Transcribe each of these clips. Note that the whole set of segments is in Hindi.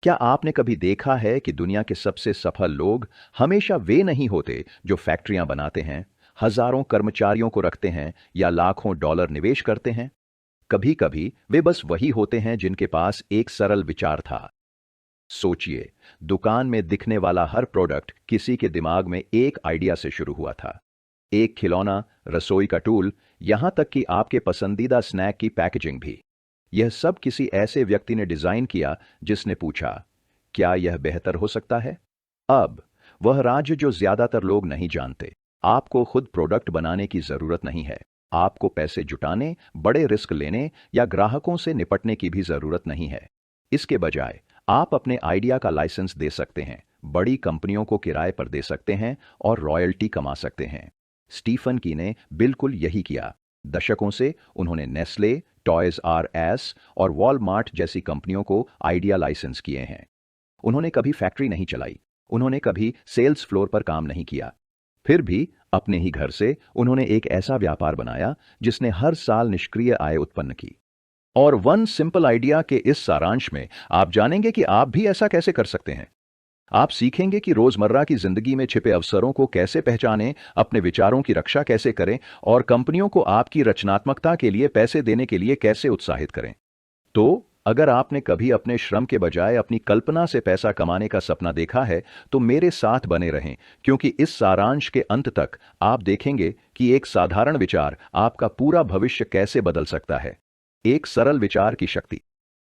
क्या आपने कभी देखा है कि दुनिया के सबसे सफल लोग हमेशा वे नहीं होते जो फैक्ट्रियां बनाते हैं, हजारों कर्मचारियों को रखते हैं या लाखों डॉलर निवेश करते हैं? कभी कभी वे बस वही होते हैं जिनके पास एक सरल विचार था। सोचिए, दुकान में दिखने वाला हर प्रोडक्ट किसी के दिमाग में एक आइडिया से शुरू हुआ था। एक खिलौना, रसोई का टूल, यहां तक कि आपके पसंदीदा स्नैक की पैकेजिंग भी। यह सब किसी ऐसे व्यक्ति ने डिजाइन किया जिसने पूछा, क्या यह बेहतर हो सकता है? अब वह राज्य जो ज्यादातर लोग नहीं जानते। आपको खुद प्रोडक्ट बनाने की जरूरत नहीं है। आपको पैसे जुटाने, बड़े रिस्क लेने या ग्राहकों से निपटने की भी जरूरत नहीं है। इसके बजाय आप अपने आइडिया का लाइसेंस दे सकते हैं, बड़ी कंपनियों को किराए पर दे सकते हैं और रॉयल्टी कमा सकते हैं। स्टीफन की ने बिल्कुल यही किया। दशकों से उन्होंने नेस्ले, टॉयज आर एस और वॉलमार्ट जैसी कंपनियों को आइडिया लाइसेंस किए हैं। उन्होंने कभी फैक्ट्री नहीं चलाई, उन्होंने कभी सेल्स फ्लोर पर काम नहीं किया। फिर भी अपने ही घर से उन्होंने एक ऐसा व्यापार बनाया जिसने हर साल निष्क्रिय आय उत्पन्न की। और वन सिंपल आइडिया के इस सारांश में आप जानेंगे कि आप भी ऐसा कैसे कर सकते हैं। आप सीखेंगे कि रोजमर्रा की जिंदगी में छिपे अवसरों को कैसे पहचानें, अपने विचारों की रक्षा कैसे करें और कंपनियों को आपकी रचनात्मकता के लिए पैसे देने के लिए कैसे उत्साहित करें। तो अगर आपने कभी अपने श्रम के बजाय अपनी कल्पना से पैसा कमाने का सपना देखा है, तो मेरे साथ बने रहें, क्योंकि इस सारांश के अंत तक आप देखेंगे कि एक साधारण विचार आपका पूरा भविष्य कैसे बदल सकता है। एक सरल विचार की शक्ति।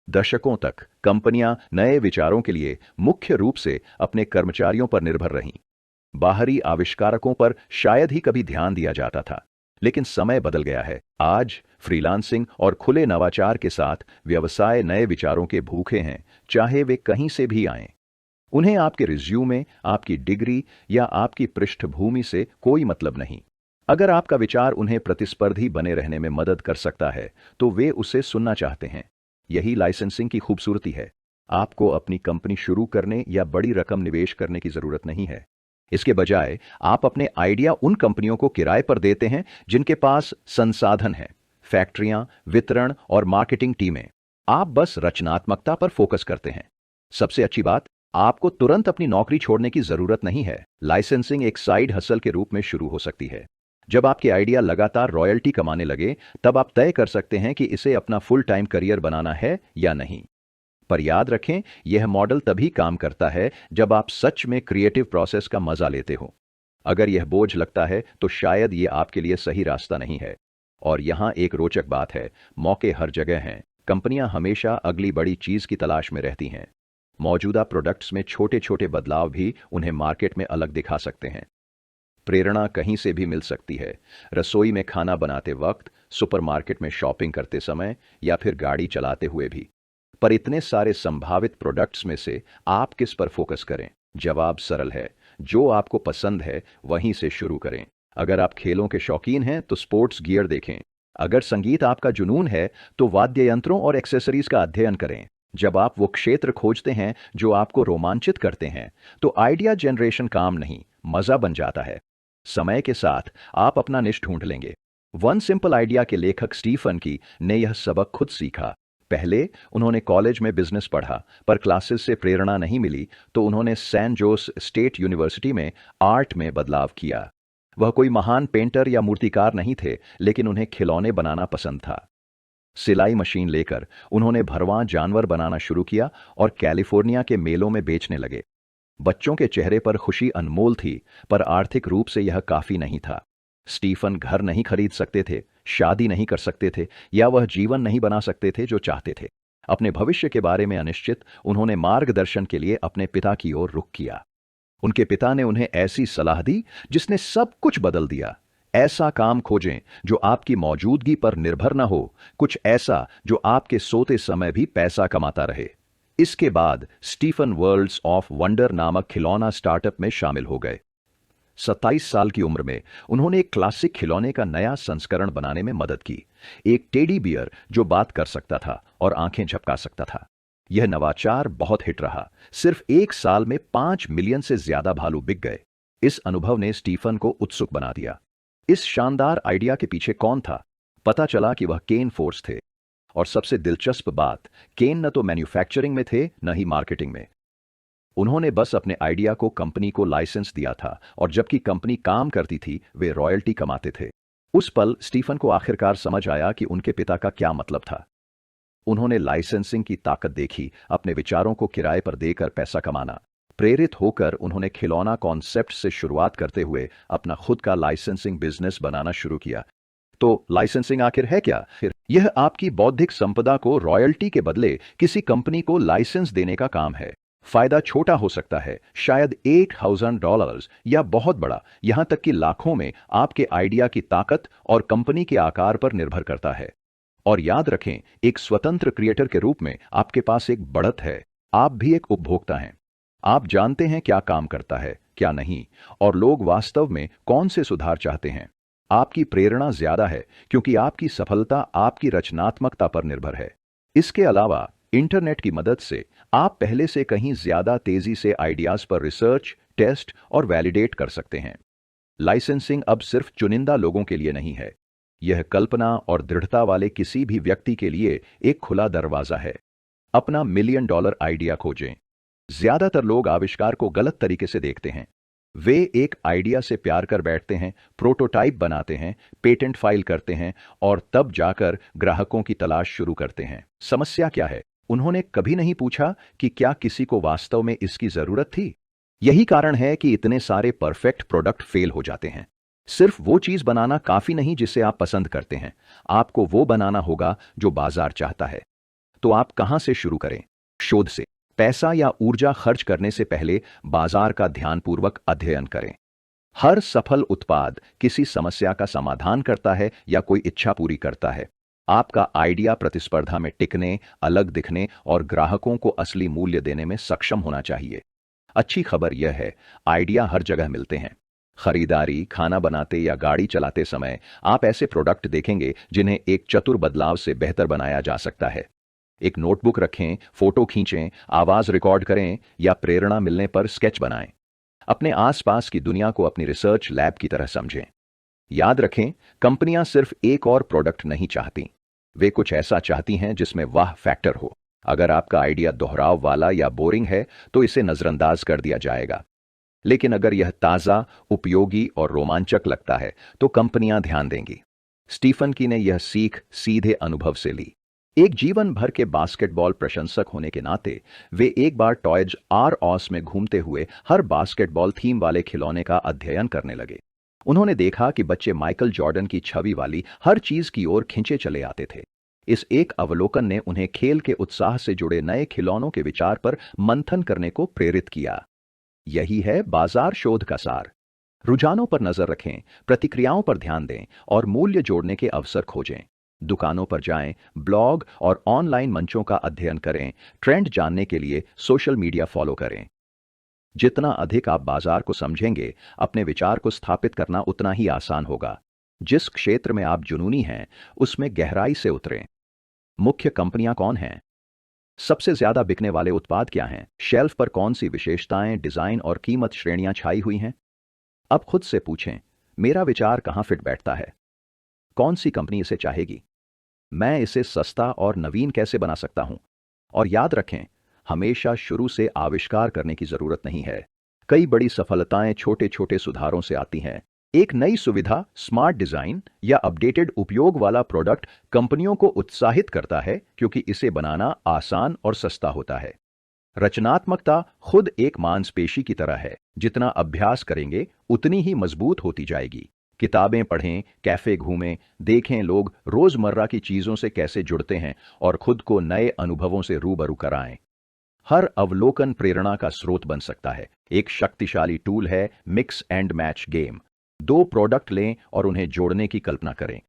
दशकों तक कंपनियां नए विचारों के लिए मुख्य रूप से अपने कर्मचारियों पर निर्भर रहीं। बाहरी आविष्कारकों पर शायद ही कभी ध्यान दिया जाता था। लेकिन समय बदल गया है। आज फ्रीलांसिंग और खुले नवाचार के साथ व्यवसाय नए विचारों के भूखे हैं, चाहे वे कहीं से भी आएं। उन्हें आपके रिज्यूमे, आपकी डिग्री या आपकी पृष्ठभूमि से कोई मतलब नहीं। अगर आपका विचार उन्हें प्रतिस्पर्धी बने रहने में मदद कर सकता है, तो वे उसे सुनना चाहते हैं। यही लाइसेंसिंग की खूबसूरती है। आपको अपनी कंपनी शुरू करने या बड़ी रकम निवेश करने की जरूरत नहीं है। इसके बजाय आप अपने आइडिया उन कंपनियों को किराए पर देते हैं जिनके पास संसाधन है, फैक्ट्रियां, वितरण और मार्केटिंग टीमें। आप बस रचनात्मकता पर फोकस करते हैं। सबसे अच्छी बात, आपको तुरंत अपनी नौकरी छोड़ने की जरूरत नहीं है। लाइसेंसिंग एक साइड हसल के रूप में शुरू हो सकती है। जब आपके आइडिया लगातार रॉयल्टी कमाने लगे, तब आप तय कर सकते हैं कि इसे अपना फुल टाइम करियर बनाना है या नहीं। पर याद रखें, यह मॉडल तभी काम करता है जब आप सच में क्रिएटिव प्रोसेस का मजा लेते हो। अगर यह बोझ लगता है, तो शायद यह आपके लिए सही रास्ता नहीं है। और यहां एक रोचक बात है, मौके हर जगह हैं। कंपनियां हमेशा अगली बड़ी चीज की तलाश में रहती हैं। मौजूदा प्रोडक्ट्स में छोटे छोटे बदलाव भी उन्हें मार्केट में अलग दिखा सकते हैं। प्रेरणा कहीं से भी मिल सकती है। रसोई में खाना बनाते वक्त, सुपरमार्केट में शॉपिंग करते समय या फिर गाड़ी चलाते हुए भी। पर इतने सारे संभावित प्रोडक्ट्स में से आप किस पर फोकस करें? जवाब सरल है, जो आपको पसंद है वहीं से शुरू करें। अगर आप खेलों के शौकीन हैं तो स्पोर्ट्स गियर देखें। अगर संगीत आपका जुनून है तो वाद्य यंत्रों और एक्सेसरीज का अध्ययन करें। जब आप वो क्षेत्र खोजते हैं जो आपको रोमांचित करते हैं, तो आइडिया जनरेशन काम नहीं, मजा बन जाता है। समय के साथ आप अपना निश ढूंढ लेंगे। वन सिंपल आइडिया के लेखक स्टीफन की ने यह सबक खुद सीखा। पहले उन्होंने कॉलेज में बिजनेस पढ़ा, पर क्लासेस से प्रेरणा नहीं मिली, तो उन्होंने सैन जोस स्टेट यूनिवर्सिटी में आर्ट में बदलाव किया। वह कोई महान पेंटर या मूर्तिकार नहीं थे, लेकिन उन्हें खिलौने बनाना पसंद था। सिलाई मशीन लेकर उन्होंने भरवां जानवर बनाना शुरू किया और कैलिफोर्निया के मेलों में बेचने लगे। बच्चों के चेहरे पर खुशी अनमोल थी, पर आर्थिक रूप से यह काफी नहीं था। स्टीफन घर नहीं खरीद सकते थे, शादी नहीं कर सकते थे, या वह जीवन नहीं बना सकते थे जो चाहते थे। अपने भविष्य के बारे में अनिश्चित, उन्होंने मार्गदर्शन के लिए अपने पिता की ओर रुख किया। उनके पिता ने उन्हें ऐसी सलाह दी जिसने सब कुछ बदल दिया। ऐसा काम खोजें जो आपकी मौजूदगी पर निर्भर न हो, कुछ ऐसा जो आपके सोते समय भी पैसा कमाता रहे। इसके बाद स्टीफन वर्ल्ड्स ऑफ वंडर नामक खिलौना स्टार्टअप में शामिल हो गए। 27 साल की उम्र में उन्होंने एक क्लासिक खिलौने का नया संस्करण बनाने में मदद की। एक टेडी बियर जो बात कर सकता था और आंखें झपका सकता था। यह नवाचार बहुत हिट रहा। सिर्फ 1 साल में 5 मिलियन से ज्यादा भालू बिक गए। इस अनुभव ने स्टीफन को उत्सुक बना दिया। इस शानदार आइडिया के पीछे कौन था? पता चला कि वह केन फोर्स थे। और सबसे दिलचस्प बात, केन न तो मैन्युफैक्चरिंग में थे न ही मार्केटिंग में। उन्होंने बस अपने आइडिया को कंपनी को लाइसेंस दिया था और जबकि कंपनी काम करती थी वे रॉयल्टी कमाते थे। उस पल स्टीफन को आखिरकार समझ आया कि उनके पिता का क्या मतलब था। उन्होंने लाइसेंसिंग की ताकत देखी, अपने विचारों को किराए पर देकर पैसा कमाना। प्रेरित होकर उन्होंने खिलौना कॉन्सेप्ट से शुरुआत करते हुए अपना खुद का लाइसेंसिंग बिजनेस बनाना शुरू किया। तो लाइसेंसिंग आखिर है क्या? फिर यह आपकी बौद्धिक संपदा को रॉयल्टी के बदले किसी कंपनी को लाइसेंस देने का काम है। फायदा छोटा हो सकता है, शायद $8,000 या बहुत बड़ा, यहां तक कि लाखों में, आपके आइडिया की ताकत और कंपनी के आकार पर निर्भर करता है। और याद रखें, एक स्वतंत्र क्रिएटर के रूप में आपके पास एक बढ़त है। आप भी एक उपभोक्ता हैं। आप जानते हैं क्या काम करता है, क्या नहीं, और लोग वास्तव में कौन से सुधार चाहते हैं। आपकी प्रेरणा ज्यादा है क्योंकि आपकी सफलता आपकी रचनात्मकता पर निर्भर है। इसके अलावा इंटरनेट की मदद से आप पहले से कहीं ज्यादा तेजी से आइडियाज पर रिसर्च, टेस्ट और वैलिडेट कर सकते हैं। लाइसेंसिंग अब सिर्फ चुनिंदा लोगों के लिए नहीं है। यह कल्पना और दृढ़ता वाले किसी भी व्यक्ति के लिए एक खुला दरवाजा है। अपना $1,000,000 आइडिया खोजें। ज्यादातर लोग आविष्कार को गलत तरीके से देखते हैं। वे एक आइडिया से प्यार कर बैठते हैं, प्रोटोटाइप बनाते हैं, पेटेंट फाइल करते हैं और तब जाकर ग्राहकों की तलाश शुरू करते हैं। समस्या क्या है? उन्होंने कभी नहीं पूछा कि क्या किसी को वास्तव में इसकी जरूरत थी। यही कारण है कि इतने सारे परफेक्ट प्रोडक्ट फेल हो जाते हैं। सिर्फ वो चीज बनाना काफी नहीं जिसे आप पसंद करते हैं, आपको वो बनाना होगा जो बाजार चाहता है। तो आप कहां से शुरू करें? शोध से। पैसा या ऊर्जा खर्च करने से पहले बाजार का ध्यानपूर्वक अध्ययन करें। हर सफल उत्पाद किसी समस्या का समाधान करता है या कोई इच्छा पूरी करता है। आपका आइडिया प्रतिस्पर्धा में टिकने, अलग दिखने और ग्राहकों को असली मूल्य देने में सक्षम होना चाहिए। अच्छी खबर यह है, आइडिया हर जगह मिलते हैं। खरीदारी, खाना बनाते या गाड़ी चलाते समय आप ऐसे प्रोडक्ट देखेंगे जिन्हें एक चतुर बदलाव से बेहतर बनाया जा सकता है। एक नोटबुक रखें, फोटो खींचें, आवाज रिकॉर्ड करें या प्रेरणा मिलने पर स्केच बनाएं। अपने आसपास की दुनिया को अपनी रिसर्च लैब की तरह समझें। याद रखें, कंपनियां सिर्फ एक और प्रोडक्ट नहीं चाहती, वे कुछ ऐसा चाहती हैं जिसमें वाह फैक्टर हो। अगर आपका आइडिया दोहराव वाला या बोरिंग है तो इसे नजरअंदाज कर दिया जाएगा। लेकिन अगर यह ताजा, उपयोगी और रोमांचक लगता है तो कंपनियां ध्यान देंगी। स्टीफन की ने यह सीख सीधे अनुभव से ली। एक जीवन भर के बास्केटबॉल प्रशंसक होने के नाते वे एक बार टॉयज आर ऑस में घूमते हुए हर बास्केटबॉल थीम वाले खिलौने का अध्ययन करने लगे। उन्होंने देखा कि बच्चे माइकल जॉर्डन की छवि वाली हर चीज की ओर खींचे चले आते थे। इस एक अवलोकन ने उन्हें खेल के उत्साह से जुड़े नए खिलौनों के विचार पर मंथन करने को प्रेरित किया। यही है बाजार शोध का सार। रुझानों पर नजर रखें, प्रतिक्रियाओं पर ध्यान दें और मूल्य जोड़ने के अवसर खोजें। दुकानों पर जाएं, ब्लॉग और ऑनलाइन मंचों का अध्ययन करें, ट्रेंड जानने के लिए सोशल मीडिया फॉलो करें। जितना अधिक आप बाजार को समझेंगे, अपने विचार को स्थापित करना उतना ही आसान होगा। जिस क्षेत्र में आप जुनूनी हैं, उसमें गहराई से उतरें। मुख्य कंपनियां कौन हैं? सबसे ज्यादा बिकने वाले उत्पाद क्या हैं? शेल्फ पर कौन सी विशेषताएं, डिजाइन और कीमत श्रेणियां छाई हुई हैं? अब खुद से पूछें, मेरा विचार कहां फिट बैठता है? कौन सी कंपनी इसे चाहेगी? मैं इसे सस्ता और नवीन कैसे बना सकता हूं? और याद रखें, हमेशा शुरू से आविष्कार करने की जरूरत नहीं है। कई बड़ी सफलताएं छोटे छोटे सुधारों से आती हैं। एक नई सुविधा, स्मार्ट डिजाइन या अपडेटेड उपयोग वाला प्रोडक्ट कंपनियों को उत्साहित करता है क्योंकि इसे बनाना आसान और सस्ता होता है। रचनात्मकता खुद एक मांसपेशी की तरह है, जितना अभ्यास करेंगे उतनी ही मजबूत होती जाएगी। किताबें पढ़ें, कैफे घूमें, देखें लोग रोजमर्रा की चीजों से कैसे जुड़ते हैं और खुद को नए अनुभवों से रूबरू कराएं। हर अवलोकन प्रेरणा का स्रोत बन सकता है। एक शक्तिशाली टूल है मिक्स एंड मैच गेम। दो प्रोडक्ट लें और उन्हें जोड़ने की कल्पना करें।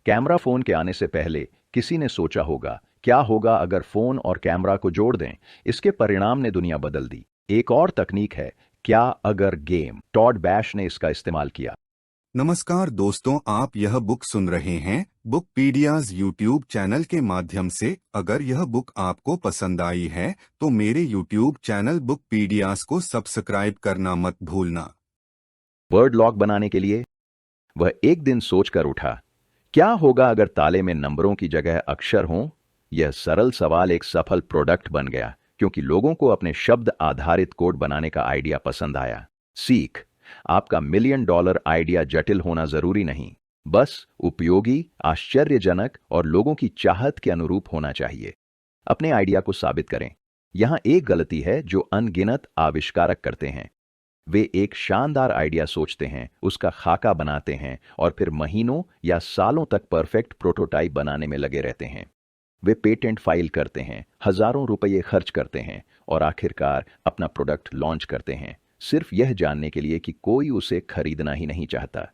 कैमरा फोन के आने से पहले किसी ने सोचा होगा, क्या होगा अगर फोन और कैमरा को जोड़ दें? इसके परिणाम ने दुनिया बदल दी। एक और तकनीक है क्या अगर गेम। टॉड बैश ने इसका इस्तेमाल किया। नमस्कार दोस्तों, आप यह बुक सुन रहे हैं बुकपीडियाज यूट्यूब चैनल के माध्यम से। अगर यह बुक आपको पसंद आई है तो मेरे यूट्यूब चैनल बुकपीडियाज को सब्सक्राइब करना मत भूलना। वर्ड लॉक बनाने के लिए वह एक दिन सोचकर उठा, क्या होगा अगर ताले में नंबरों की जगह अक्षर हों? यह सरल सवाल एक सफल प्रोडक्ट बन गया क्योंकि लोगों को अपने शब्द आधारित कोड बनाने का आइडिया पसंद आया। सीख, आपका मिलियन डॉलर आइडिया जटिल होना जरूरी नहीं, बस उपयोगी, आश्चर्यजनक और लोगों की चाहत के अनुरूप होना चाहिए। अपने आइडिया को साबित करें। यहां एक गलती है जो अनगिनत आविष्कारक करते हैं। वे एक शानदार आइडिया सोचते हैं, उसका खाका बनाते हैं और फिर महीनों या सालों तक परफेक्ट प्रोटोटाइप बनाने में लगे रहते हैं। वे पेटेंट फाइल करते हैं, हजारों रुपये खर्च करते हैं और आखिरकार अपना प्रोडक्ट लॉन्च करते हैं, सिर्फ यह जानने के लिए कि कोई उसे खरीदना ही नहीं चाहता।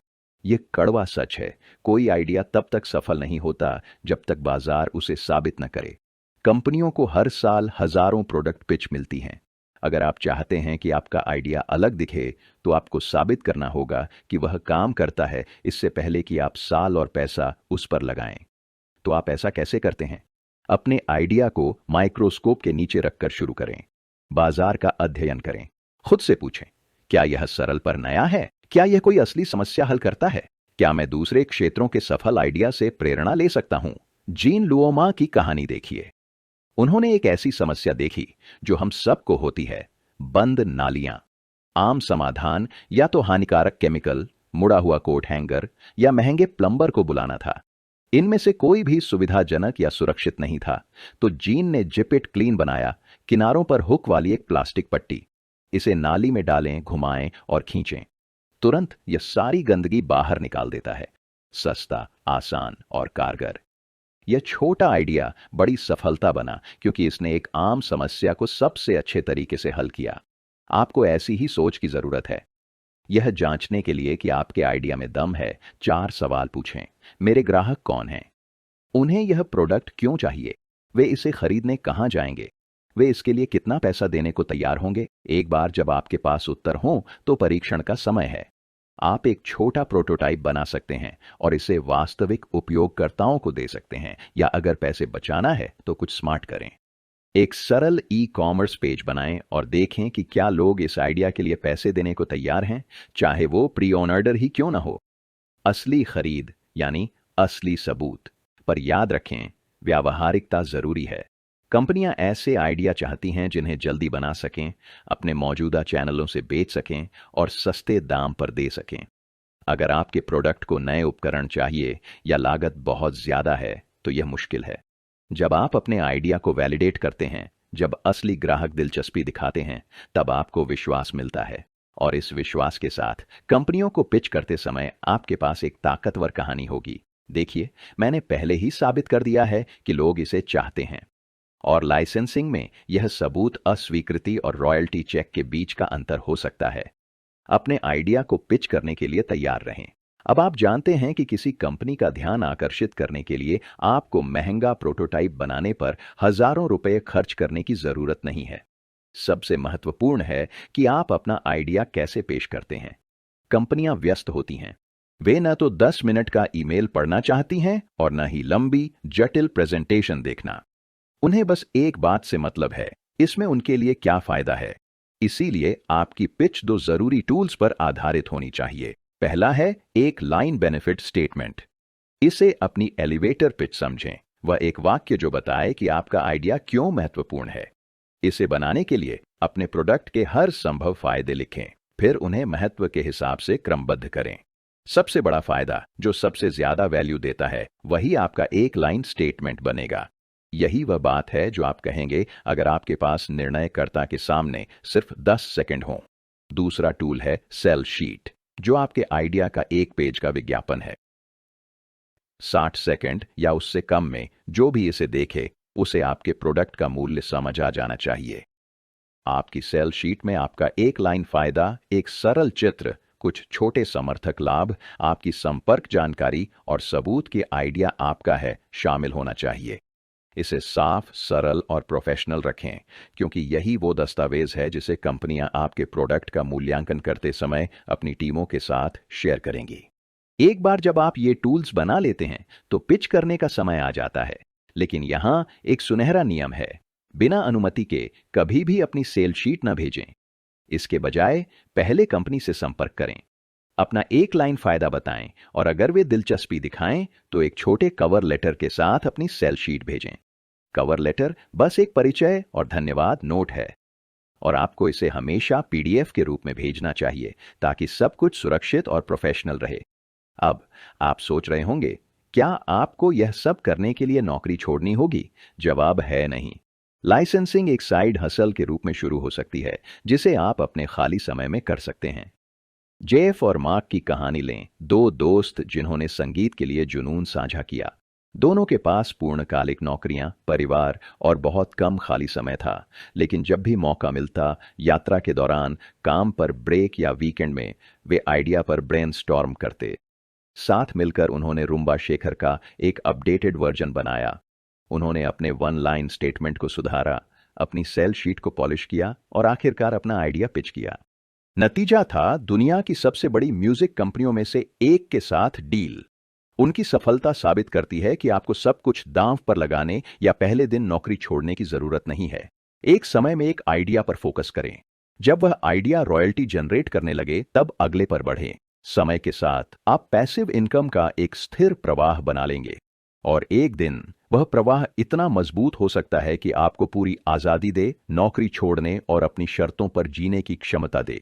यह कड़वा सच है, कोई आइडिया तब तक सफल नहीं होता जब तक बाजार उसे साबित न करे। कंपनियों को हर साल हजारों प्रोडक्ट पिच मिलती हैं। अगर आप चाहते हैं कि आपका आइडिया अलग दिखे, तो आपको साबित करना होगा कि वह काम करता है इससे पहले कि आप साल और पैसा उस पर लगाएं। तो आप ऐसा कैसे करते हैं? अपने आइडिया को माइक्रोस्कोप के नीचे रखकर शुरू करें। बाजार का अध्ययन करें। खुद से पूछें, क्या यह सरल पर नया है? क्या यह कोई असली समस्या हल करता है? क्या मैं दूसरे क्षेत्रों के सफल आइडिया से प्रेरणा ले सकता हूं? जीन लुओमा की कहानी देखिए। उन्होंने एक ऐसी समस्या देखी जो हम सबको होती है, बंद नालियां। आम समाधान या तो हानिकारक केमिकल, मुड़ा हुआ कोट हैंगर या महंगे प्लम्बर को बुलाना था। इनमें से कोई भी सुविधाजनक या सुरक्षित नहीं था। तो जीन ने जिपिट क्लीन बनाया, किनारों पर हुक वाली एक प्लास्टिक पट्टी। इसे नाली में डालें, घुमाएं और खींचें। तुरंत यह सारी गंदगी बाहर निकाल देता है। सस्ता, आसान और कारगर। यह छोटा आइडिया बड़ी सफलता बना क्योंकि इसने एक आम समस्या को सबसे अच्छे तरीके से हल किया। आपको ऐसी ही सोच की जरूरत है। यह जांचने के लिए कि आपके आइडिया में दम है, 4 सवाल पूछें। मेरे ग्राहक कौन हैं? उन्हें यह प्रोडक्ट क्यों चाहिए? वे इसे खरीदने कहां जाएंगे? वे इसके लिए कितना पैसा देने को तैयार होंगे? एक बार जब आपके पास उत्तर हों, तो परीक्षण का समय है। आप एक छोटा प्रोटोटाइप बना सकते हैं और इसे वास्तविक उपयोगकर्ताओं को दे सकते हैं, या अगर पैसे बचाना है तो कुछ स्मार्ट करें। एक सरल ई कॉमर्स पेज बनाएं और देखें कि क्या लोग इस आइडिया के लिए पैसे देने को तैयार हैं, चाहे वो प्री ऑर्डर ही क्यों ना हो। असली खरीद यानी असली सबूत। पर याद रखें, व्यावहारिकता जरूरी है। कंपनियां ऐसे आइडिया चाहती हैं जिन्हें जल्दी बना सकें, अपने मौजूदा चैनलों से बेच सकें और सस्ते दाम पर दे सकें। अगर आपके प्रोडक्ट को नए उपकरण चाहिए या लागत बहुत ज्यादा है, तो यह मुश्किल है। जब आप अपने आइडिया को वैलिडेट करते हैं, जब असली ग्राहक दिलचस्पी दिखाते हैं, तब आपको विश्वास मिलता है। और इस विश्वास के साथ कंपनियों को पिच करते समय आपके पास एक ताकतवर कहानी होगी। देखिए, मैंने पहले ही साबित कर दिया है कि लोग इसे चाहते हैं। और लाइसेंसिंग में यह सबूत अस्वीकृति और रॉयल्टी चेक के बीच का अंतर हो सकता है। अपने आइडिया को पिच करने के लिए तैयार रहें। अब आप जानते हैं कि किसी कंपनी का ध्यान आकर्षित करने के लिए आपको महंगा प्रोटोटाइप बनाने पर हजारों रुपए खर्च करने की जरूरत नहीं है। सबसे महत्वपूर्ण है कि आप अपना आइडिया कैसे पेश करते हैं। कंपनियां व्यस्त होती हैं। वे न तो 10 मिनट का ईमेल पढ़ना चाहती हैं और न ही लंबी जटिल प्रेजेंटेशन देखना। उन्हें बस एक बात से मतलब है, इसमें उनके लिए क्या फायदा है। इसीलिए आपकी पिच 2 जरूरी टूल्स पर आधारित होनी चाहिए। पहला है एक लाइन बेनिफिट स्टेटमेंट। इसे अपनी एलिवेटर पिच समझें। वह एक वाक्य जो बताए कि आपका आइडिया क्यों महत्वपूर्ण है। इसे बनाने के लिए अपने प्रोडक्ट के हर संभव फायदे लिखें, फिर उन्हें महत्व के हिसाब से क्रमबद्ध करें। सबसे बड़ा फायदा, जो सबसे ज्यादा वैल्यू देता है, वही आपका एक लाइन स्टेटमेंट बनेगा। यही वह बात है जो आप कहेंगे अगर आपके पास निर्णयकर्ता के सामने सिर्फ 10 सेकंड हों। दूसरा टूल है सेल शीट, जो आपके आइडिया का एक पेज का विज्ञापन है। 60 सेकंड या उससे कम में जो भी इसे देखे, उसे आपके प्रोडक्ट का मूल्य समझ आ जाना चाहिए। आपकी सेल शीट में आपका एक लाइन फायदा, एक सरल चित्र, कुछ छोटे समर्थक लाभ, आपकी संपर्क जानकारी और सबूत कि आइडिया आपका है शामिल होना चाहिए। इसे साफ, सरल और प्रोफेशनल रखें, क्योंकि यही वो दस्तावेज है जिसे कंपनियां आपके प्रोडक्ट का मूल्यांकन करते समय अपनी टीमों के साथ शेयर करेंगी। एक बार जब आप ये टूल्स बना लेते हैं, तो पिच करने का समय आ जाता है। लेकिन यहां एक सुनहरा नियम है, बिना अनुमति के कभी भी अपनी सेल शीट न भेजें। इसके बजाय पहले कंपनी से संपर्क करें, अपना एक लाइन फायदा बताएं और अगर वे दिलचस्पी दिखाएं तो एक छोटे कवर लेटर के साथ अपनी सेल शीट भेजें। कवर लेटर बस एक परिचय और धन्यवाद नोट है, और आपको इसे हमेशा पीडीएफ के रूप में भेजना चाहिए ताकि सब कुछ सुरक्षित और प्रोफेशनल रहे। अब आप सोच रहे होंगे, क्या आपको यह सब करने के लिए नौकरी छोड़नी होगी? जवाब है नहीं। लाइसेंसिंग एक साइड हसल के रूप में शुरू हो सकती है, जिसे आप अपने खाली समय में कर सकते हैं। जेफ और मार्क की कहानी लें, दो दोस्त जिन्होंने संगीत के लिए जुनून साझा किया। दोनों के पास पूर्णकालिक नौकरियां, परिवार और बहुत कम खाली समय था, लेकिन जब भी मौका मिलता, यात्रा के दौरान, काम पर ब्रेक या वीकेंड में, वे आइडिया पर ब्रेनस्टॉर्म करते। साथ मिलकर उन्होंने रूम्बा शेखर का एक अपडेटेड वर्जन बनाया। उन्होंने अपने वन लाइन स्टेटमेंट को सुधारा, अपनी सेल शीट को पॉलिश किया और आखिरकार अपना आइडिया पिच किया। नतीजा था दुनिया की सबसे बड़ी म्यूजिक कंपनियों में से एक के साथ डील। उनकी सफलता साबित करती है कि आपको सब कुछ दांव पर लगाने या पहले दिन नौकरी छोड़ने की जरूरत नहीं है। एक समय में एक आइडिया पर फोकस करें। जब वह आइडिया रॉयल्टी जनरेट करने लगे, तब अगले पर बढ़ें। समय के साथ आप पैसिव इनकम का एक स्थिर प्रवाह बना लेंगे, और एक दिन वह प्रवाह इतना मजबूत हो सकता है कि आपको पूरी आजादी दे, नौकरी छोड़ने और अपनी शर्तों पर जीने की क्षमता दे।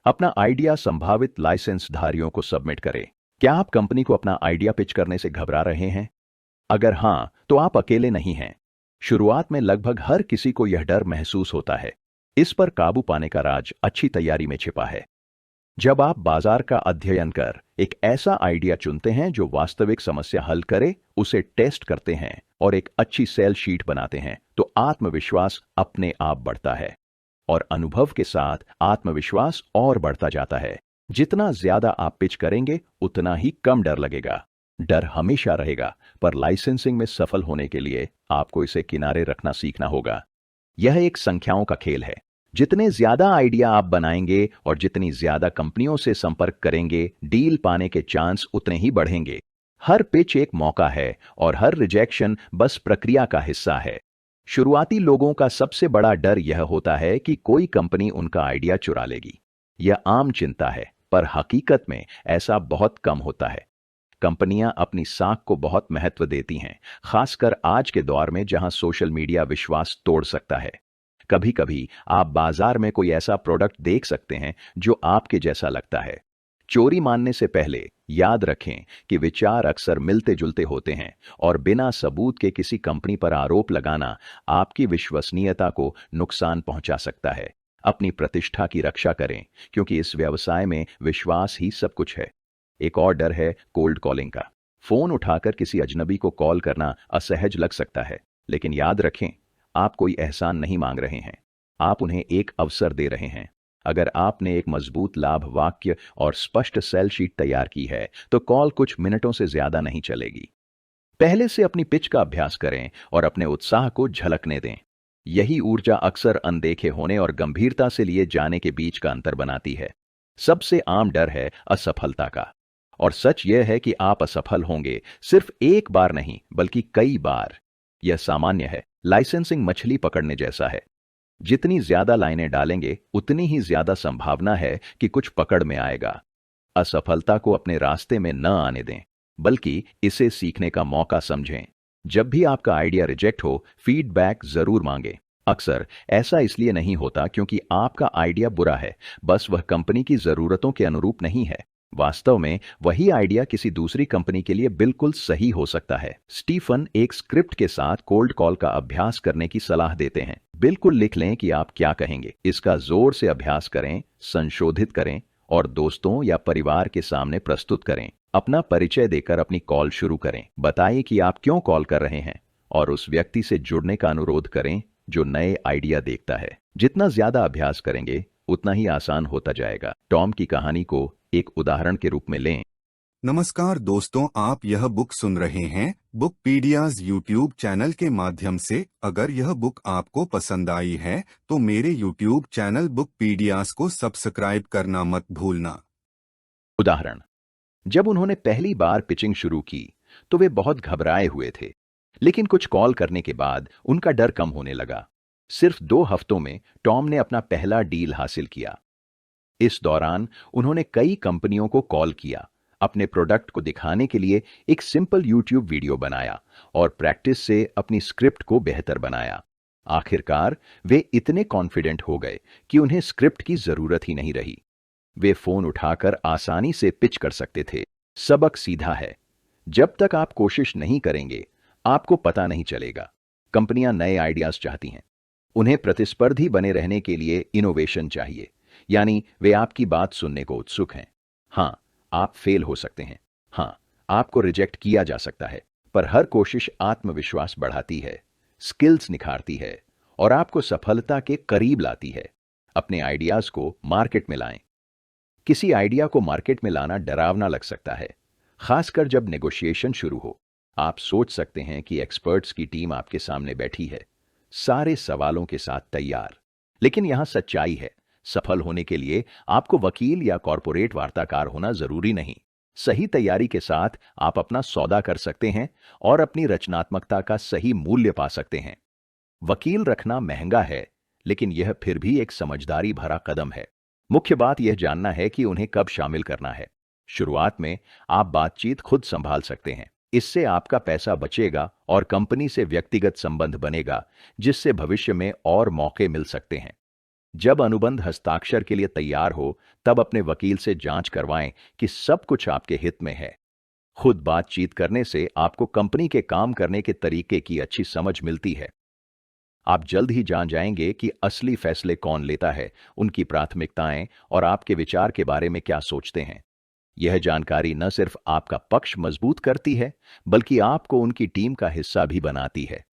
अपना आइडिया संभावित लाइसेंस धारियों को सबमिट करें। क्या आप कंपनी को अपना आइडिया पिच करने से घबरा रहे हैं? अगर हां, तो आप अकेले नहीं हैं। शुरुआत में लगभग हर किसी को यह डर महसूस होता है। इस पर काबू पाने का राज अच्छी तैयारी में छिपा है। जब आप बाजार का अध्ययन कर एक ऐसा आइडिया चुनते हैं जो वास्तविक समस्या हल करे, उसे टेस्ट करते हैं और एक अच्छी सेल शीट बनाते हैं, तो आत्मविश्वास अपने आप बढ़ता है। और अनुभव के साथ आत्मविश्वास और बढ़ता जाता है। जितना ज्यादा आप पिच करेंगे, उतना ही कम डर लगेगा। डर हमेशा रहेगा, पर लाइसेंसिंग में सफल होने के लिए आपको इसे किनारे रखना सीखना होगा। यह एक संख्याओं का खेल है। जितने ज्यादा आइडिया आप बनाएंगे और जितनी ज्यादा कंपनियों से संपर्क करेंगे, डील पाने के चांस उतने ही बढ़ेंगे। हर पिच एक मौका है और हर रिजेक्शन बस प्रक्रिया का हिस्सा है। शुरुआती लोगों का सबसे बड़ा डर यह होता है कि कोई कंपनी उनका आइडिया चुरा लेगी। यह आम चिंता है, पर हकीकत में ऐसा बहुत कम होता है। कंपनियां अपनी साख को बहुत महत्व देती हैं, खासकर आज के दौर में जहां सोशल मीडिया विश्वास तोड़ सकता है। कभी कभी आप बाजार में कोई ऐसा प्रोडक्ट देख सकते हैं जो आपके जैसा लगता है। चोरी मानने से पहले याद रखें कि विचार अक्सर मिलते जुलते होते हैं, और बिना सबूत के किसी कंपनी पर आरोप लगाना आपकी विश्वसनीयता को नुकसान पहुंचा सकता है। अपनी प्रतिष्ठा की रक्षा करें, क्योंकि इस व्यवसाय में विश्वास ही सब कुछ है। एक और डर है कोल्ड कॉलिंग का। फोन उठाकर किसी अजनबी को कॉल करना असहज लग सकता है, लेकिन याद रखें, आप कोई एहसान नहीं मांग रहे हैं, आप उन्हें एक अवसर दे रहे हैं। अगर आपने एक मजबूत लाभ वाक्य और स्पष्ट सेल शीट तैयार की है, तो कॉल कुछ मिनटों से ज्यादा नहीं चलेगी। पहले से अपनी पिच का अभ्यास करें और अपने उत्साह को झलकने दें। यही ऊर्जा अक्सर अनदेखे होने और गंभीरता से लिए जाने के बीच का अंतर बनाती है। सबसे आम डर है असफलता का, और सच यह है कि आप असफल होंगे, सिर्फ एक बार नहीं बल्कि कई बार। यह सामान्य है। लाइसेंसिंग मछली पकड़ने जैसा है। जितनी ज्यादा लाइनें डालेंगे, उतनी ही ज्यादा संभावना है कि कुछ पकड़ में आएगा। असफलता को अपने रास्ते में न आने दें, बल्कि इसे सीखने का मौका समझें। जब भी आपका आइडिया रिजेक्ट हो, फीडबैक जरूर मांगें। अक्सर ऐसा इसलिए नहीं होता क्योंकि आपका आइडिया बुरा है, बस वह कंपनी की जरूरतों के अनुरूप नहीं है। वास्तव में वही आइडिया किसी दूसरी कंपनी के लिए बिल्कुल सही हो सकता है। स्टीफन एक स्क्रिप्ट के साथ कोल्ड कॉल का अभ्यास करने की सलाह देते हैं। बिल्कुल लिख लें कि आप क्या कहेंगे, इसका जोर से अभ्यास करें, संशोधित करें और दोस्तों या परिवार के सामने प्रस्तुत करें। अपना परिचय देकर अपनी कॉल शुरू करें। बताइए कि आप क्यों कॉल कर रहे हैं और उस व्यक्ति से जुड़ने का अनुरोध करें जो नए आइडिया देखता है। जितना ज्यादा अभ्यास करेंगे, उतना ही आसान होता जाएगा। टॉम की कहानी को एक उदाहरण के रूप में लें। नमस्कार दोस्तों, आप यह बुक सुन रहे हैं बुकपीडियाज यूट्यूब चैनल के माध्यम से। अगर यह बुक आपको पसंद आई है तो मेरे यूट्यूब चैनल बुकपीडियाज को सब्सक्राइब करना मत भूलना। उदाहरण, जब उन्होंने पहली बार पिचिंग शुरू की तो वे बहुत घबराए हुए थे, लेकिन कुछ कॉल करने के बाद उनका डर कम होने लगा। सिर्फ 2 हफ्तों में टॉम ने अपना पहला डील हासिल किया। इस दौरान उन्होंने कई कंपनियों को कॉल किया, अपने प्रोडक्ट को दिखाने के लिए एक सिंपल यूट्यूब वीडियो बनाया और प्रैक्टिस से अपनी स्क्रिप्ट को बेहतर बनाया। आखिरकार वे इतने कॉन्फिडेंट हो गए कि उन्हें स्क्रिप्ट की जरूरत ही नहीं रही। वे फोन उठाकर आसानी से पिच कर सकते थे। सबक सीधा है, जब तक आप कोशिश नहीं करेंगे आपको पता नहीं चलेगा। कंपनियां नए आइडियाज चाहती हैं। उन्हें प्रतिस्पर्धी बने रहने के लिए इनोवेशन चाहिए, यानी वे आपकी बात सुनने को उत्सुक हैं। हाँ, आप फेल हो सकते हैं। हाँ, आपको रिजेक्ट किया जा सकता है, पर हर कोशिश आत्मविश्वास बढ़ाती है, स्किल्स निखारती है और आपको सफलता के करीब लाती है। अपने आइडियाज को मार्केट में लाएं। किसी आइडिया को मार्केट में लाना डरावना लग सकता है, खासकर जब नेगोशिएशन शुरू हो। आप सोच सकते हैं कि एक्सपर्ट्स की टीम आपके सामने बैठी है, सारे सवालों के साथ तैयार। लेकिन यहां सच्चाई है, सफल होने के लिए आपको वकील या कॉरपोरेट वार्ताकार होना जरूरी नहीं। सही तैयारी के साथ आप अपना सौदा कर सकते हैं और अपनी रचनात्मकता का सही मूल्य पा सकते हैं। वकील रखना महंगा है, लेकिन यह फिर भी एक समझदारी भरा कदम है। मुख्य बात यह जानना है कि उन्हें कब शामिल करना है। शुरुआत में आप बातचीत खुद संभाल सकते हैं। इससे आपका पैसा बचेगा और कंपनी से व्यक्तिगत संबंध बनेगा, जिससे भविष्य में और मौके मिल सकते हैं। जब अनुबंध हस्ताक्षर के लिए तैयार हो, तब अपने वकील से जांच करवाएं कि सब कुछ आपके हित में है। खुद बातचीत करने से आपको कंपनी के काम करने के तरीके की अच्छी समझ मिलती है। आप जल्द ही जान जाएंगे कि असली फैसले कौन लेता है, उनकी प्राथमिकताएं और आपके विचार के बारे में क्या सोचते हैं। यह जानकारी न सिर्फ आपका पक्ष मजबूत करती है, बल्कि आपको उनकी टीम का हिस्सा भी बनाती है।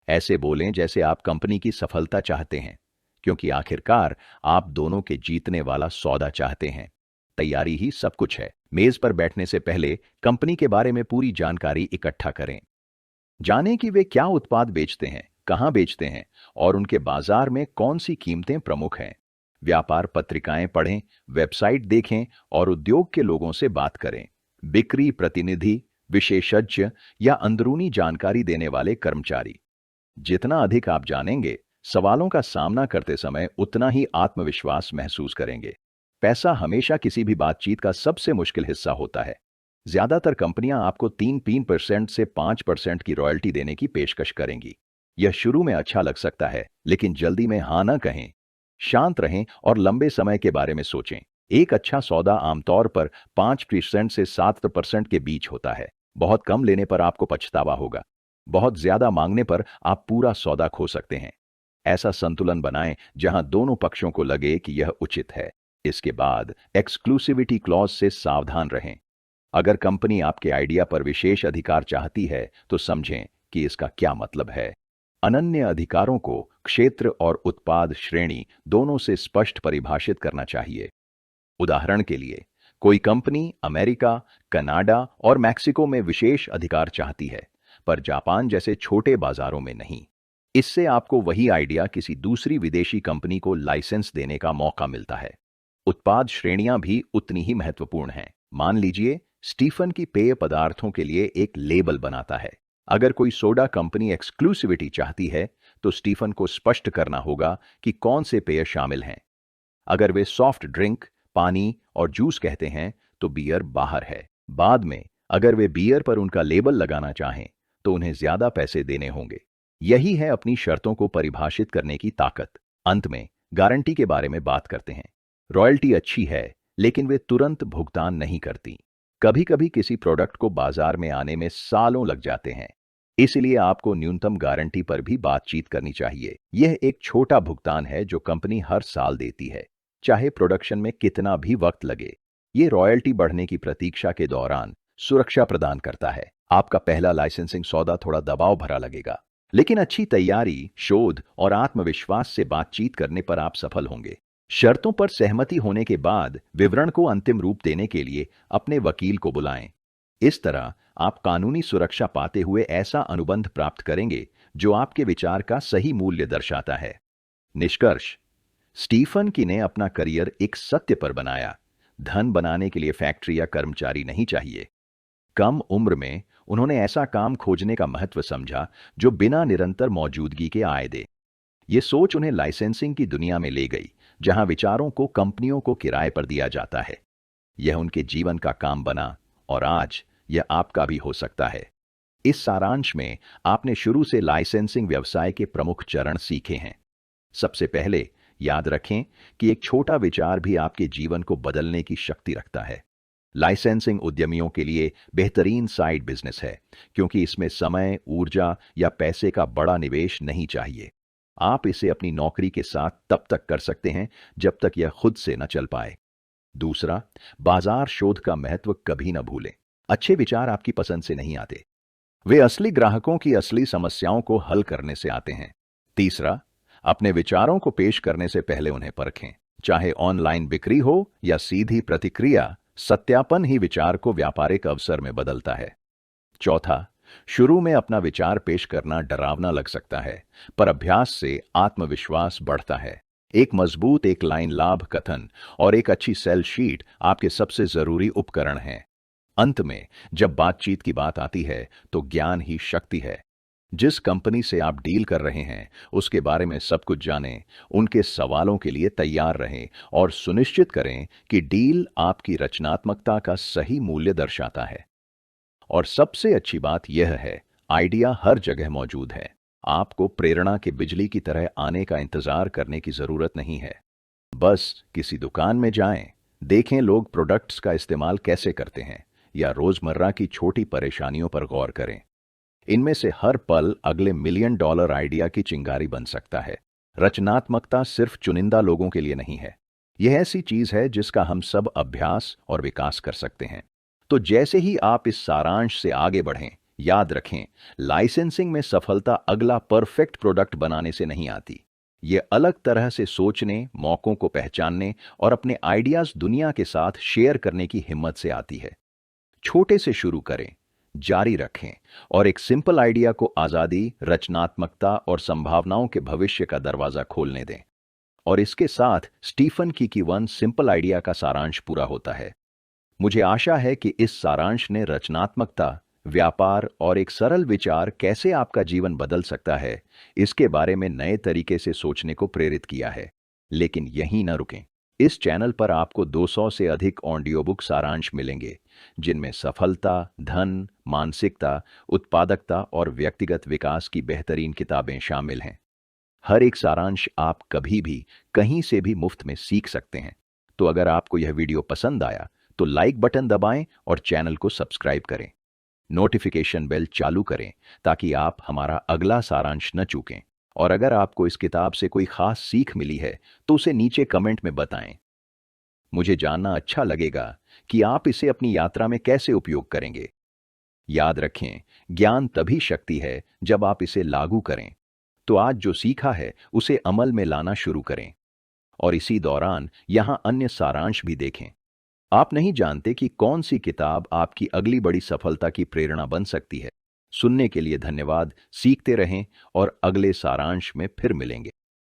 ऐसे बोलें जैसे आप कंपनी की सफलता चाहते हैं, क्योंकि आखिरकार आप दोनों के जीतने वाला सौदा चाहते हैं। तैयारी ही सब कुछ है। मेज पर बैठने से पहले कंपनी के बारे में पूरी जानकारी इकट्ठा करें। जानें कि वे क्या उत्पाद बेचते हैं, कहां बेचते हैं और उनके बाजार में कौन सी कीमतें प्रमुख हैं। व्यापार पत्रिकाएं पढ़ें, वेबसाइट देखें और उद्योग के लोगों से बात करें। बिक्री प्रतिनिधि, विशेषज्ञ या अंदरूनी जानकारी देने वाले कर्मचारी। जितना अधिक आप जानेंगे, सवालों का सामना करते समय उतना ही आत्मविश्वास महसूस करेंगे। पैसा हमेशा किसी भी बातचीत का सबसे मुश्किल हिस्सा होता है। ज्यादातर कंपनियां आपको 3% से 5% की रॉयल्टी देने की पेशकश करेंगी। यह शुरू में अच्छा लग सकता है, लेकिन जल्दी में हां न कहें। शांत रहें और लंबे समय के बारे में सोचें। एक अच्छा सौदा आमतौर पर 5% से 7% के बीच होता है। बहुत कम लेने पर आपको पछतावा होगा। बहुत ज्यादा मांगने पर आप पूरा सौदा खो सकते हैं। ऐसा संतुलन बनाएं जहां दोनों पक्षों को लगे कि यह उचित है। इसके बाद एक्सक्लूसिविटी क्लॉज से सावधान रहें। अगर कंपनी आपके आइडिया पर विशेष अधिकार चाहती है, तो समझें कि इसका क्या मतलब है। अनन्य अधिकारों को क्षेत्र और उत्पाद श्रेणी दोनों से स्पष्ट परिभाषित करना चाहिए। उदाहरण के लिए, कोई कंपनी अमेरिका, कनाडा और मैक्सिको में विशेष अधिकार चाहती है, पर जापान जैसे छोटे बाजारों में नहीं। इससे आपको वही आइडिया किसी दूसरी विदेशी कंपनी को लाइसेंस देने का मौका मिलता है। उत्पाद श्रेणियां भी उतनी ही महत्वपूर्ण हैं। मान लीजिए स्टीफन की पेय पदार्थों के लिए एक लेबल बनाता है। अगर कोई सोडा कंपनी एक्सक्लूसिविटी चाहती है, तो स्टीफन को स्पष्ट करना होगा कि कौन से पेय शामिल हैं। अगर वे सॉफ्ट ड्रिंक, पानी और जूस कहते हैं, तो बियर बाहर है। बाद में अगर वे बियर पर उनका लेबल लगाना चाहें, तो उन्हें ज्यादा पैसे देने होंगे। यही है अपनी शर्तों को परिभाषित करने की ताकत। अंत में गारंटी के बारे में बात करते हैं। रॉयल्टी अच्छी है, लेकिन वे तुरंत भुगतान नहीं करती। कभी कभी किसी प्रोडक्ट को बाजार में आने में सालों लग जाते हैं। इसलिए आपको न्यूनतम गारंटी पर भी बातचीत करनी चाहिए। यह एक छोटा भुगतान है जो कंपनी हर साल देती है, चाहे प्रोडक्शन में कितना भी वक्त लगे। ये रॉयल्टी बढ़ने की प्रतीक्षा के दौरान सुरक्षा प्रदान करता है। आपका पहला लाइसेंसिंग सौदा थोड़ा दबाव भरा लगेगा, लेकिन अच्छी तैयारी, शोध और आत्मविश्वास से बातचीत करने पर आप सफल होंगे। शर्तों पर सहमति होने के बाद विवरण को अंतिम रूप देने के लिए अपने वकील को बुलाएं। इस तरह आप कानूनी सुरक्षा पाते हुए ऐसा अनुबंध प्राप्त करेंगे जो आपके विचार का सही मूल्य दर्शाता है। निष्कर्ष, स्टीफन की ने अपना करियर एक सत्य पर बनाया। धन बनाने के लिए फैक्ट्री या कर्मचारी नहीं चाहिए। कम उम्र में उन्होंने ऐसा काम खोजने का महत्व समझा जो बिना निरंतर मौजूदगी के आय दे। ये सोच उन्हें लाइसेंसिंग की दुनिया में ले गई, जहां विचारों को कंपनियों को किराए पर दिया जाता है। यह उनके जीवन का काम बना और आज यह आपका भी हो सकता है। इस सारांश में आपने शुरू से लाइसेंसिंग व्यवसाय के प्रमुख चरण सीखे हैं। सबसे पहले याद रखें कि एक छोटा विचार भी आपके जीवन को बदलने की शक्ति रखता है। लाइसेंसिंग उद्यमियों के लिए बेहतरीन साइड बिजनेस है, क्योंकि इसमें समय, ऊर्जा या पैसे का बड़ा निवेश नहीं चाहिए। आप इसे अपनी नौकरी के साथ तब तक कर सकते हैं जब तक यह खुद से न चल पाए। दूसरा, बाजार शोध का महत्व कभी न भूलें। अच्छे विचार आपकी पसंद से नहीं आते, वे असली ग्राहकों की असली समस्याओं को हल करने से आते हैं। तीसरा, अपने विचारों को पेश करने से पहले उन्हें परखें। चाहे ऑनलाइन बिक्री हो या सीधी प्रतिक्रिया, सत्यापन ही विचार को व्यापारिक अवसर में बदलता है। चौथा, शुरू में अपना विचार पेश करना डरावना लग सकता है, पर अभ्यास से आत्मविश्वास बढ़ता है। एक मजबूत एक लाइन लाभ कथन और एक अच्छी सेल शीट आपके सबसे जरूरी उपकरण हैं। अंत में जब बातचीत की बात आती है तो ज्ञान ही शक्ति है। जिस कंपनी से आप डील कर रहे हैं उसके बारे में सब कुछ जानें, उनके सवालों के लिए तैयार रहें और सुनिश्चित करें कि डील आपकी रचनात्मकता का सही मूल्य दर्शाता है। और सबसे अच्छी बात यह है, आइडिया हर जगह मौजूद है। आपको प्रेरणा के बिजली की तरह आने का इंतजार करने की जरूरत नहीं है। बस किसी दुकान में जाएं, देखें लोग प्रोडक्ट्स का इस्तेमाल कैसे करते हैं, या रोजमर्रा की छोटी परेशानियों पर गौर करें। इनमें से हर पल अगले मिलियन डॉलर आइडिया की चिंगारी बन सकता है। रचनात्मकता सिर्फ चुनिंदा लोगों के लिए नहीं है, यह ऐसी चीज है जिसका हम सब अभ्यास और विकास कर सकते हैं। तो जैसे ही आप इस सारांश से आगे बढ़ें, याद रखें, लाइसेंसिंग में सफलता अगला परफेक्ट प्रोडक्ट बनाने से नहीं आती। ये अलग तरह से सोचने, मौकों को पहचानने और अपने आइडियाज दुनिया के साथ शेयर करने की हिम्मत से आती है। छोटे से शुरू करें, जारी रखें और एक सिंपल आइडिया को आजादी, रचनात्मकता और संभावनाओं के भविष्य का दरवाजा खोलने दें। और इसके साथ स्टीफन की वन सिंपल आइडिया का सारांश पूरा होता है। मुझे आशा है कि इस सारांश ने रचनात्मकता, व्यापार और एक सरल विचार कैसे आपका जीवन बदल सकता है, इसके बारे में नए तरीके से सोचने को प्रेरित किया है। लेकिन यहीं न रुकें। इस चैनल पर आपको 200 से अधिक ऑडियो बुक सारांश मिलेंगे, जिनमें सफलता, धन, मानसिकता, उत्पादकता और व्यक्तिगत विकास की बेहतरीन किताबें शामिल हैं। हर एक सारांश आप कभी भी, कहीं से भी मुफ्त में सीख सकते हैं। तो अगर आपको यह वीडियो पसंद आया तो लाइक बटन दबाएं और चैनल को सब्सक्राइब करें। नोटिफिकेशन बेल चालू करें ताकि आप हमारा अगला सारांश न चूकें। और अगर आपको इस किताब से कोई खास सीख मिली है तो उसे नीचे कमेंट में बताएं। मुझे जानना अच्छा लगेगा कि आप इसे अपनी यात्रा में कैसे उपयोग करेंगे। याद रखें, ज्ञान तभी शक्ति है जब आप इसे लागू करें। तो आज जो सीखा है उसे अमल में लाना शुरू करें। और इसी दौरान यहां अन्य सारांश भी देखें। आप नहीं जानते कि कौन सी किताब आपकी अगली बड़ी सफलता की प्रेरणा बन सकती है। सुनने के लिए धन्यवाद। सीखते रहें और अगले सारांश में फिर मिलेंगे।